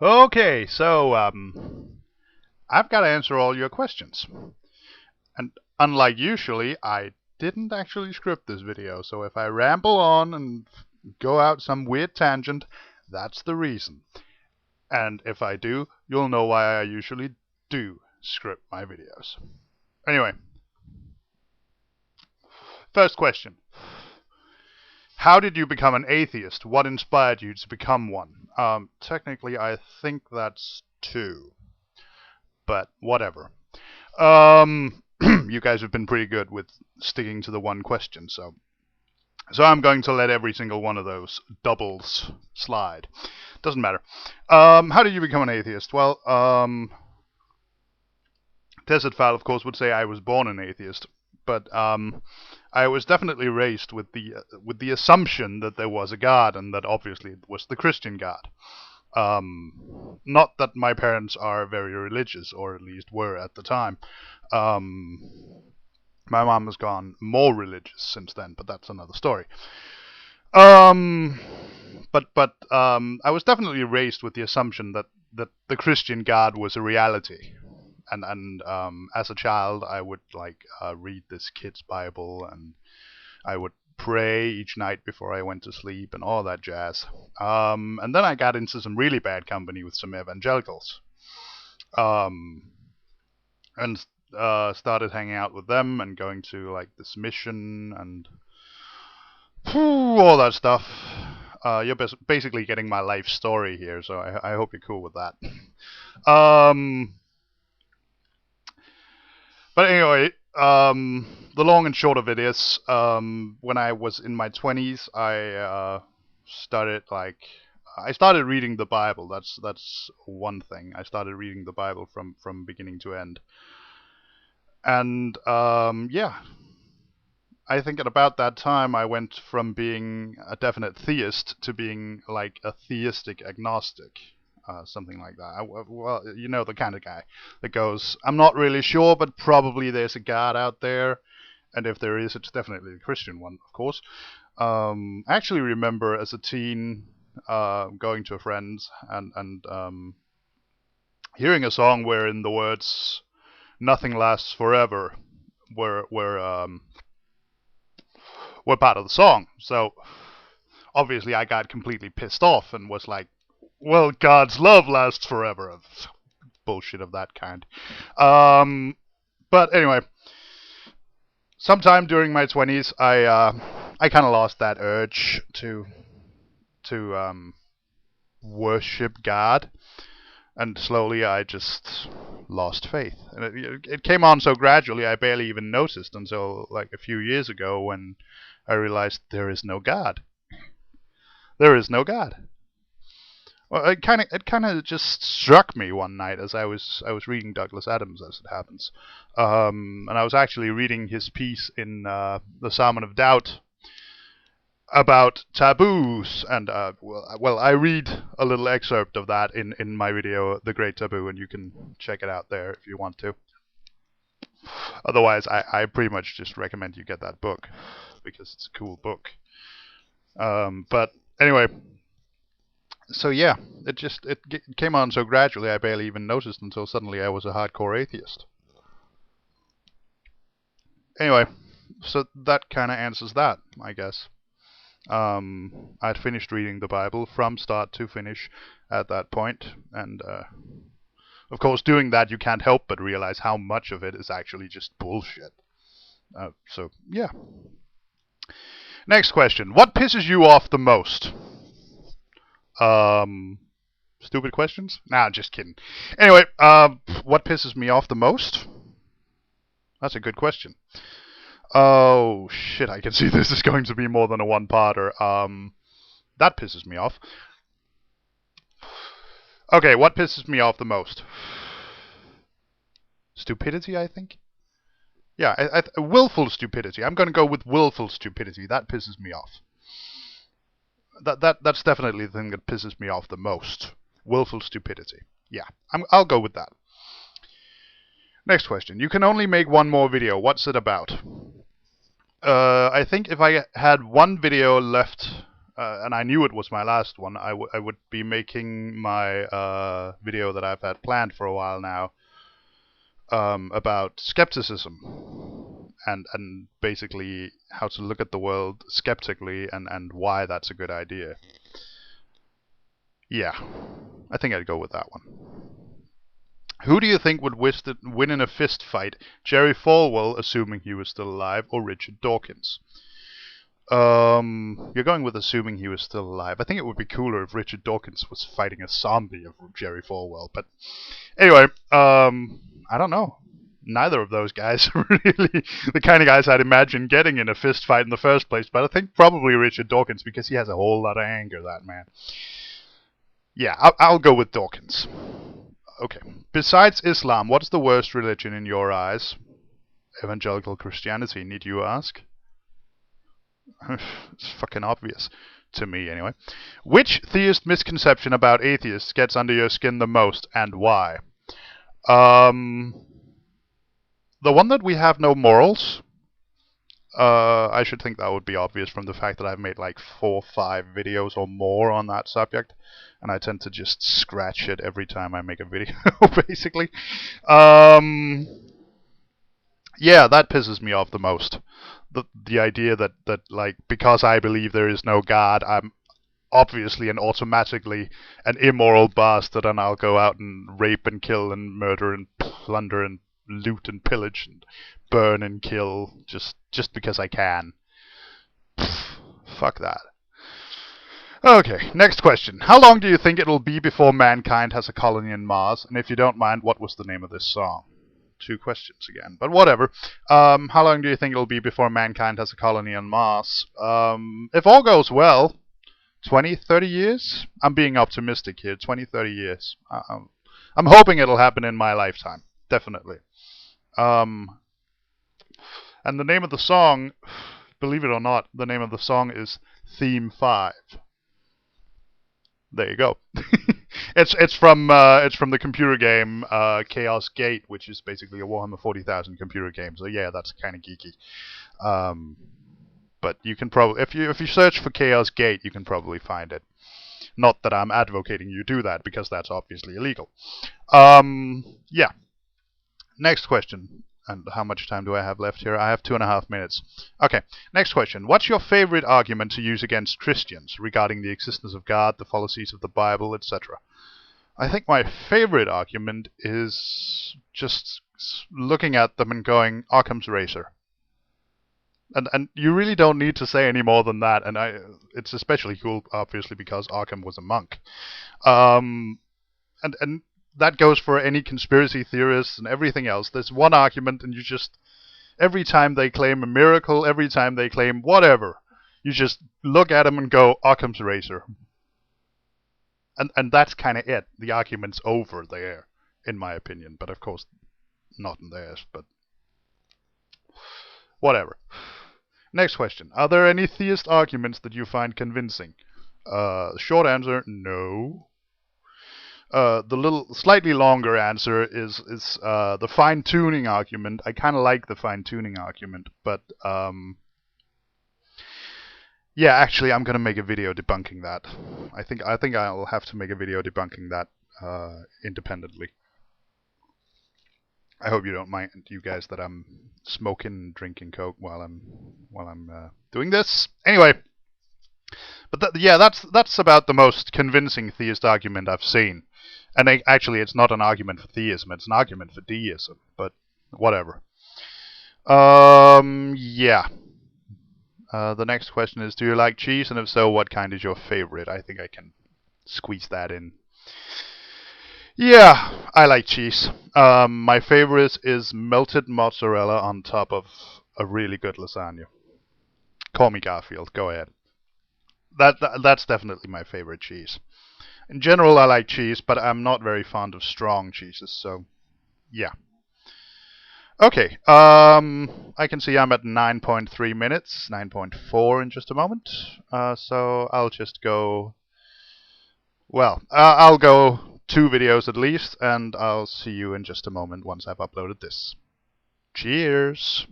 Okay, so I've got to answer all your questions. And unlike usually, I didn't actually script this video, so if I ramble on and go out some weird tangent, that's the reason. And if I do, you'll know why I usually do script my videos. Anyway, first question. How did you become an atheist? What inspired you to become one? Technically, I think that's two, but whatever. You guys have been pretty good with sticking to the one question, so I'm going to let every single one of those doubles slide. Doesn't matter. How did you become an atheist? Well, Desert File, of course, would say I was born an atheist, but I was definitely raised with the assumption that there was a God, and that obviously it was the Christian God. Not that my parents are very religious, or at least were at the time. My mom has gone more religious since then, but that's another story. I was definitely raised with the assumption that the Christian God was a reality, and as a child I would read this kid's Bible, and I would pray each night before I went to sleep and all that jazz. And then I got into some really bad company with some evangelicals. And started hanging out with them and going to like this mission and all that stuff. You're basically getting my life story here, so I hope you're cool with that. But anyway, the long and short of it is, when I was in my 20s, I started reading the Bible. That's one thing. I started reading the Bible from beginning to end. And yeah, I think at about that time I went from being a definite theist to being like a theistic agnostic, something like that. Well, you know, the kind of guy that goes, I'm not really sure, but probably there's a God out there, and if there is, it's definitely a Christian one, of course. I actually remember as a teen going to a friend's and hearing a song wherein the words "Nothing lasts forever" were part of the song. So obviously I got completely pissed off and was like, well, God's love lasts forever. Bullshit of that kind. But anyway, sometime during my 20s, I kind of lost that urge to worship God, and slowly I just lost faith. And it came on so gradually I barely even noticed until like a few years ago when I realized there is no God. There is no God. Well, it kind of just struck me one night as I was reading Douglas Adams, as it happens, and I was actually reading his piece in the Sermon of Doubt about taboos, and well, I read a little excerpt of that in my video, The Great Taboo, and you can check it out there if you want to. Otherwise, I pretty much just recommend you get that book because it's a cool book. But anyway. So yeah, it came on so gradually I barely even noticed until suddenly I was a hardcore atheist. Anyway, so that kind of answers that, I guess. I'd finished reading the Bible from start to finish at that point, and of course doing that you can't help but realize how much of it is actually just bullshit. So yeah. Next question. What pisses you off the most? Stupid questions? Nah, just kidding. Anyway, what pisses me off the most? That's a good question. Oh, shit, I can see this is going to be more than a one-parter. That pisses me off. Okay, what pisses me off the most? Stupidity, I think? Yeah, willful stupidity. I'm going to go with willful stupidity. That pisses me off. That's definitely the thing that pisses me off the most. Willful stupidity. Yeah, I'll go with that. Next question. You can only make one more video. What's it about? I think if I had one video left and I knew it was my last one, I would be making my video that I've had planned for a while now, about skepticism and basically how to look at the world skeptically and why that's a good idea. Yeah, I think I'd go with that one. Who do you think would win in a fist fight? Jerry Falwell, assuming he was still alive, or Richard Dawkins? You're going with assuming he was still alive. I think it would be cooler if Richard Dawkins was fighting a zombie of Jerry Falwell. But anyway, I don't know. Neither of those guys are really the kind of guys I'd imagine getting in a fist fight in the first place. But I think probably Richard Dawkins, because he has a whole lot of anger, that man. Yeah, I'll go with Dawkins. Okay. Besides Islam, what's the worst religion in your eyes? Evangelical Christianity, need you ask? It's fucking obvious. To me, anyway. Which theist misconception about atheists gets under your skin the most, and why? The one that we have no morals. I should think that would be obvious from the fact that I've made like 4 or 5 videos or more on that subject, and I tend to just scratch it every time I make a video, basically. Yeah, that pisses me off the most. The idea that like, because I believe there is no God, I'm obviously and automatically an immoral bastard, and I'll go out and rape and kill and murder and plunder and loot and pillage and burn and kill just because I can. Fuck that. Okay, next question. How long do you think it'll be before mankind has a colony on Mars? And if you don't mind, what was the name of this song? 2 questions again, but whatever. How long do you think it'll be before mankind has a colony on Mars? If all goes well, 20, 30 years? I'm being optimistic here. 20, 30 years. I'm hoping it'll happen in my lifetime. Definitely. And the name of the song, believe it or not, the name of the song is Theme 5. There you go. It's from the computer game Chaos Gate, which is basically a Warhammer 40,000 computer game. So yeah, that's kind of geeky. But you can probably, if you search for Chaos Gate, you can probably find it. Not that I'm advocating you do that, because that's obviously illegal. Yeah. Next question. And how much time do I have left here? I have 2.5 minutes. Okay, next question. What's your favorite argument to use against Christians regarding the existence of God, the fallacies of the Bible, etc.? I think my favorite argument is just looking at them and going, Occam's razor. And you really don't need to say any more than that. And it's especially cool, obviously, because Occam was a monk. And that goes for any conspiracy theorists and everything else. There's one argument, and you just, every time they claim a miracle, every time they claim whatever, you just look at them and go, Occam's razor. And that's kind of it. The argument's over there, in my opinion. But of course, not in theirs, but whatever. Next question. Are there any theist arguments that you find convincing? Short answer, no. The little slightly longer answer is the fine-tuning argument. I kind of like the fine-tuning argument, but yeah, actually, I'm gonna make a video debunking that. I think I'll have to make a video debunking that independently. I hope you don't mind, you guys, that I'm smoking and drinking Coke while I'm doing this. Anyway, but yeah, that's about the most convincing theist argument I've seen. And actually, it's not an argument for theism; it's an argument for deism. But whatever. Yeah. The next question is: do you like cheese? And if so, what kind is your favorite? I think I can squeeze that in. Yeah, I like cheese. My favorite is melted mozzarella on top of a really good lasagna. Call me Garfield. Go ahead. That's definitely my favorite cheese. In general, I like cheese, but I'm not very fond of strong cheeses. So, yeah. Okay. I can see I'm at 9.3 minutes, 9.4 in just a moment. So I'll just go. Well, I'll go 2 videos at least, and I'll see you in just a moment once I've uploaded this. Cheers!